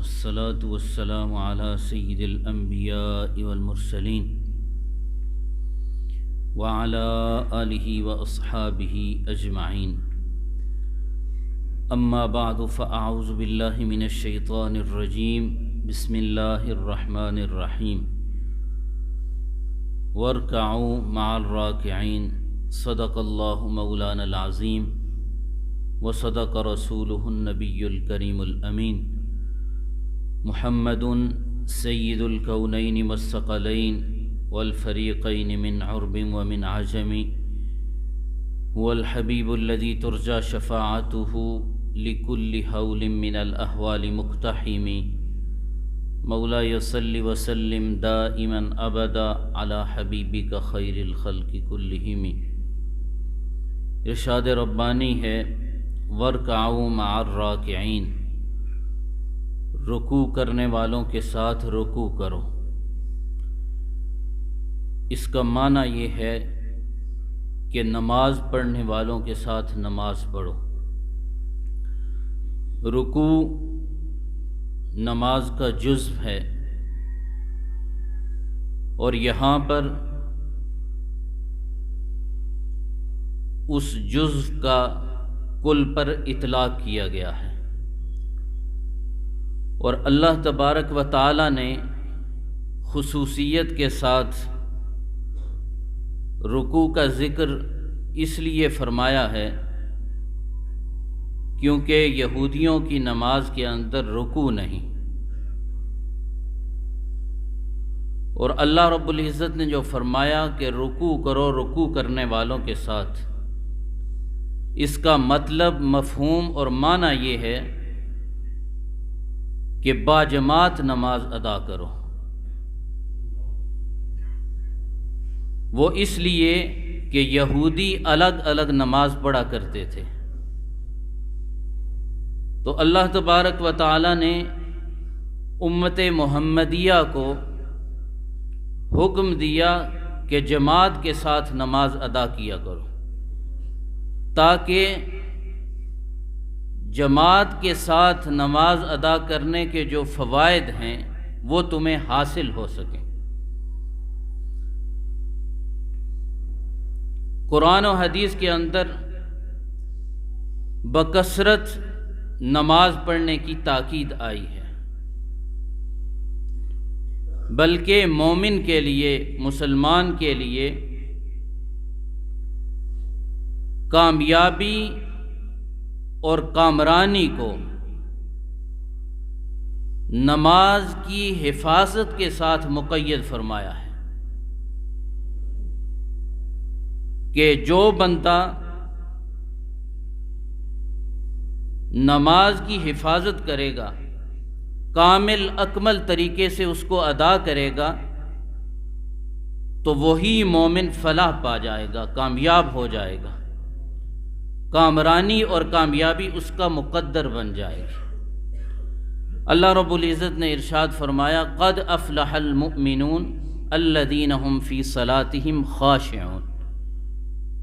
والصلاة والسلام على سيد الأنبياء والمرسلين وعلى آله وأصحابه أجمعين. أما بعد فأعوذ بالله من الشيطان الرجيم. بسم الله الرحمن الرحيم. واركعوا مع الراكعين. صدق الله مولانا العظيم وصدق رسوله النبي الكريم الأمين. محمد سيد الكونين والثقلين والفريقين من عرب ومن عجم، هو الحبيب الذي ترجى شفاعته لكل هول من الأهوال مقتحم. مولاي صل وسلم دائما أبدا على حبيبك خير الخلق كلهم. ارشاد ربانی ہے وارکعوا مع الراکعین، رکوع کرنے والوں کے ساتھ رکوع کرو. اس کا معنی یہ ہے کہ نماز پڑھنے والوں کے ساتھ نماز پڑھو. رکوع نماز کا جزو ہے، اور یہاں پر اس جزو کا کل پر اطلاق کیا گیا ہے، اور اللہ تبارک و تعالی نے خصوصیت کے ساتھ رکوع کا ذکر اس لیے فرمایا ہے کیونکہ یہودیوں کی نماز کے اندر رکوع نہیں، اور اللہ رب العزت نے جو فرمایا کہ رکوع کرو رکوع کرنے والوں کے ساتھ، اس کا مطلب مفہوم اور معنی یہ ہے کہ باجماعت نماز ادا کرو. وہ اس لیے کہ یہودی الگ الگ نماز پڑھا کرتے تھے، تو اللہ تبارک و تعالی نے امت محمدیہ کو حکم دیا کہ جماعت کے ساتھ نماز ادا کیا کرو، تاکہ جماعت کے ساتھ نماز ادا کرنے کے جو فوائد ہیں وہ تمہیں حاصل ہو سکیں. قرآن و حدیث کے اندر بکثرت نماز پڑھنے کی تاکید آئی ہے، بلکہ مومن کے لیے، مسلمان کے لیے کامیابی اور کامرانی کو نماز کی حفاظت کے ساتھ مقید فرمایا ہے کہ جو بندہ نماز کی حفاظت کرے گا، کامل اکمل طریقے سے اس کو ادا کرے گا، تو وہی مومن فلاح پا جائے گا، کامیاب ہو جائے گا، کامرانی اور کامیابی اس کا مقدر بن جائے گی. اللہ رب العزت نے ارشاد فرمایا قد افلح المؤمنون الذین هم فی صلاتهم خاشعون.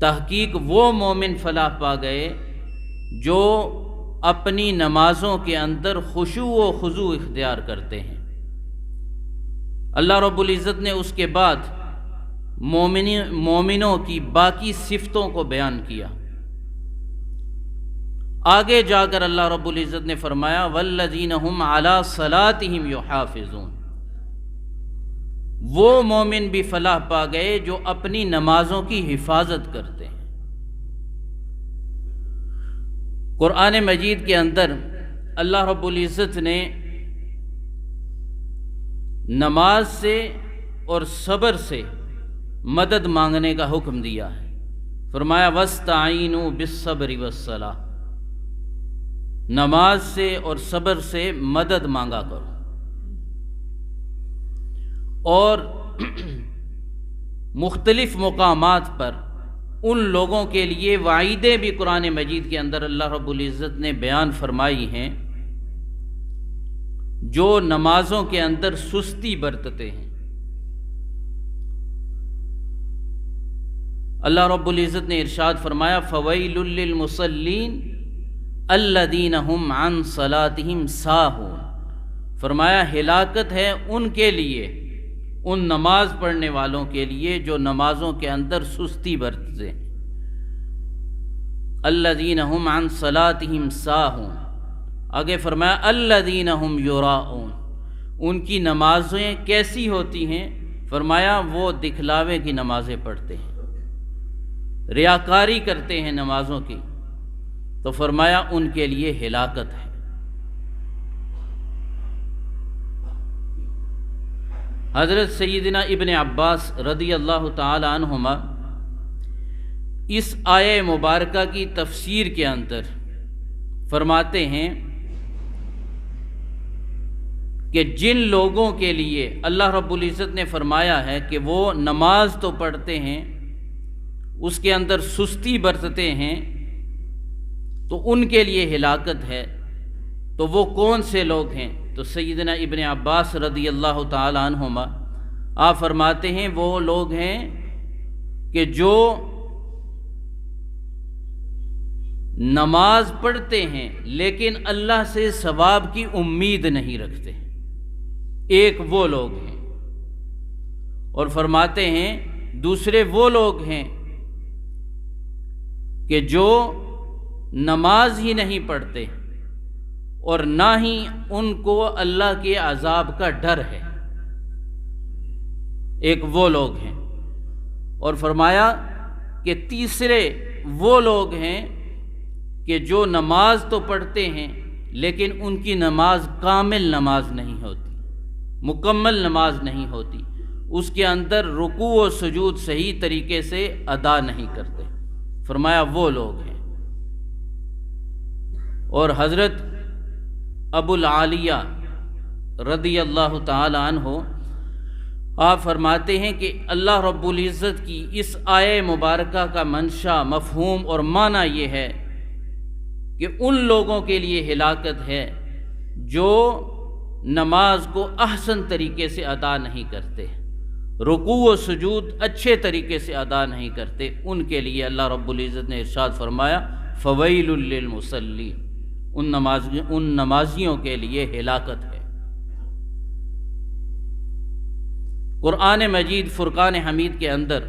تحقیق وہ مومن فلاح پا گئے جو اپنی نمازوں کے اندر خشوع و خضوع اختیار کرتے ہیں. اللہ رب العزت نے اس کے بعد مومنوں کی باقی صفتوں کو بیان کیا. آگے جا کر اللہ رب العزت نے فرمایا والذین هم علی صلاتهم یحافظون. وہ مومن بھی فلاح پا گئے جو اپنی نمازوں کی حفاظت کرتے ہیں. قرآن مجید کے اندر اللہ رب العزت نے نماز سے اور صبر سے مدد مانگنے کا حکم دیا ہے. فرمایا وَاسْتَعِینُوا بِالصَّبْرِ وَالصَّلَاةِ. نماز سے اور صبر سے مدد مانگا کرو. اور مختلف مقامات پر ان لوگوں کے لیے وعیدیں بھی قرآن مجید کے اندر اللہ رب العزت نے بیان فرمائی ہیں جو نمازوں کے اندر سستی برتتے ہیں. اللہ رب العزت نے ارشاد فرمایا فَوَيْلٌ لِّلْمُصَلِّينَ الَّذِينَ هُمْ عَنْ صَلَاتِهِمْ سَاهُونَ. فرمایا ہلاکت ہے ان کے لیے، ان نماز پڑھنے والوں کے لیے جو نمازوں کے اندر سستی برتتے ہیں۔ الذین هم عن صلاتهم ساہون، آگے فرمایا الذین هم یراؤون، ان کی نمازیں کیسی ہوتی ہیں؟ فرمایا وہ دکھلاوے کی نمازیں پڑھتے ہیں، ریاکاری کرتے ہیں نمازوں کی، تو فرمایا ان کے لیے ہلاکت ہے۔ حضرت سیدنا ابن عباس رضی اللہ تعالی عنہما اس آیہ مبارکہ کی تفسیر کے اندر فرماتے ہیں کہ جن لوگوں کے لیے اللہ رب العزت نے فرمایا ہے کہ وہ نماز تو پڑھتے ہیں، اس کے اندر سستی برتتے ہیں، تو ان کے لیے ہلاکت ہے، تو وہ کون سے لوگ ہیں؟ تو سیدنا ابن عباس رضی اللہ تعالی عنہما آپ فرماتے ہیں وہ لوگ ہیں کہ جو نماز پڑھتے ہیں لیکن اللہ سے ثواب کی امید نہیں رکھتے، ایک وہ لوگ ہیں۔ اور فرماتے ہیں دوسرے وہ لوگ ہیں کہ جو نماز ہی نہیں پڑھتے اور نہ ہی ان کو اللہ کے عذاب کا ڈر ہے، ایک وہ لوگ ہیں۔ اور فرمایا کہ تیسرے وہ لوگ ہیں کہ جو نماز تو پڑھتے ہیں لیکن ان کی نماز کامل نماز نہیں ہوتی، مکمل نماز نہیں ہوتی، اس کے اندر رکوع و سجود صحیح طریقے سے ادا نہیں کرتے، فرمایا وہ لوگ ہیں۔ اور حضرت ابو العالیہ رضی اللہ تعالی عنہ آپ فرماتے ہیں کہ اللہ رب العزت کی اس آیہ مبارکہ کا منشا، مفہوم اور معنی یہ ہے کہ ان لوگوں کے لیے ہلاکت ہے جو نماز کو احسن طریقے سے ادا نہیں کرتے، رکوع و سجود اچھے طریقے سے ادا نہیں کرتے، ان کے لیے اللہ رب العزت نے ارشاد فرمایا فویل للمصلین، ان نمازیوں کے لیے ہلاکت ہے۔ قرآن مجید فرقان حمید کے اندر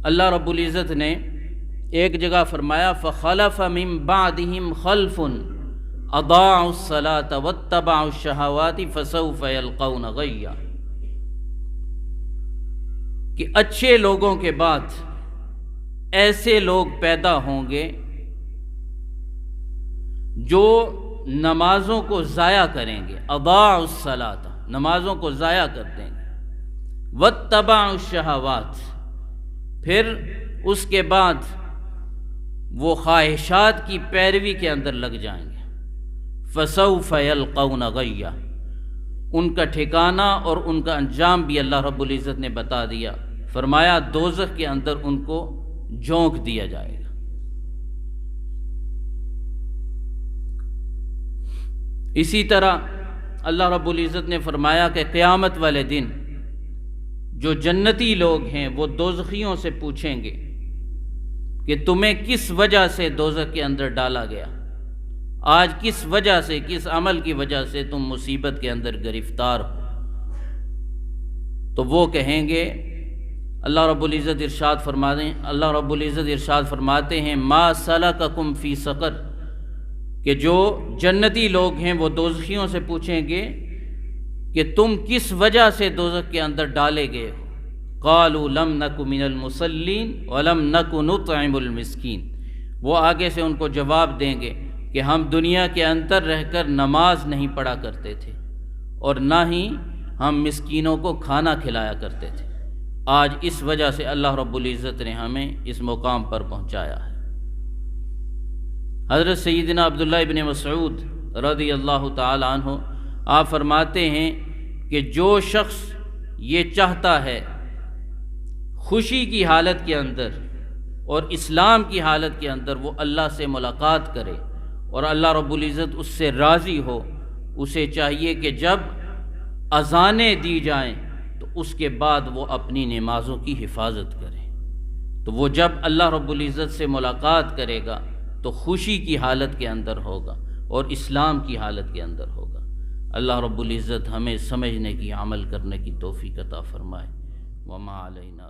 اللہ رب العزت نے ایک جگہ فرمایا فخلف من بعدهم خلف اضاعوا الصلاة واتبعوا الشہوات فسوف یلقون غیا، کہ اچھے لوگوں کے بعد ایسے لوگ پیدا ہوں گے جو نمازوں کو ضائع کریں گے، اضاعوا الصلاة، نمازوں کو ضائع کر دیں گے، واتبعوا الشہوات، پھر اس کے بعد وہ خواہشات کی پیروی کے اندر لگ جائیں گے، فسوف یلقون غیا، ان کا ٹھکانہ اور ان کا انجام بھی اللہ رب العزت نے بتا دیا، فرمایا دوزخ کے اندر ان کو جھونک دیا جائے گا۔ اسی طرح اللہ رب العزت نے فرمایا کہ قیامت والے دن جو جنتی لوگ ہیں وہ دوزخیوں سے پوچھیں گے کہ تمہیں کس وجہ سے دوزخ کے اندر ڈالا گیا، آج کس وجہ سے، کس عمل کی وجہ سے تم مصیبت کے اندر گرفتار ہو؟ تو وہ کہیں گے، اللہ رب العزت ارشاد فرماتے ہیں ما سلککم فی سقر، کہ جو جنتی لوگ ہیں وہ دوزخیوں سے پوچھیں گے کہ تم کس وجہ سے دوزخ کے اندر ڈالے گئے ہو؟ قالوا لم نک من المصلین ولم نک نطعم المسکین، وہ آگے سے ان کو جواب دیں گے کہ ہم دنیا کے اندر رہ کر نماز نہیں پڑھا کرتے تھے اور نہ ہی ہم مسکینوں کو کھانا کھلایا کرتے تھے، آج اس وجہ سے اللہ رب العزت نے ہمیں اس مقام پر پہنچایا ہے۔ حضرت سیدنا عبداللہ ابن مسعود رضی اللہ تعالی عنہ آپ فرماتے ہیں کہ جو شخص یہ چاہتا ہے خوشی کی حالت کے اندر اور اسلام کی حالت کے اندر وہ اللہ سے ملاقات کرے اور اللہ رب العزت اس سے راضی ہو، اسے چاہیے کہ جب اذانیں دی جائیں تو اس کے بعد وہ اپنی نمازوں کی حفاظت کرے، تو وہ جب اللہ رب العزت سے ملاقات کرے گا تو خوشی کی حالت کے اندر ہوگا، اور اسلام کی حالت کے اندر ہوگا۔ اللہ رب العزت ہمیں سمجھنے کی، عمل کرنے کی توفیق عطا فرمائے۔ وما علینا